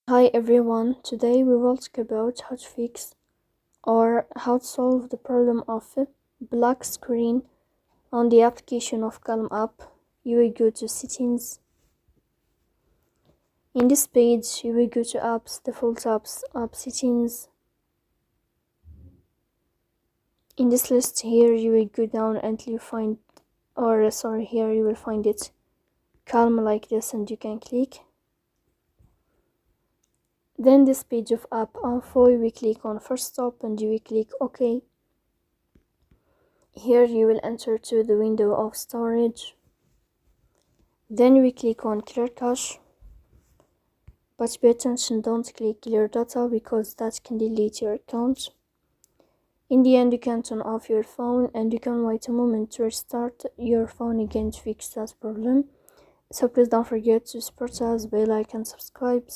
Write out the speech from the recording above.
Hi everyone, today we will talk about how to fix or how to solve the problem of a black screen on the application of Calm app. You will go to settings. In this page, you will go to apps, default apps, app settings. In this list here, you will go down until you find, here you will find it Calm like this and you can click. Then this page of app info, you will click on first stop and you will click OK. Here you will enter to the window of storage. Then we click on clear cache. But pay attention, don't click clear data because that can delete your account. In the end, you can turn off your phone and you can wait a moment to restart your phone again to fix that problem. So please don't forget to support us by like and subscribe.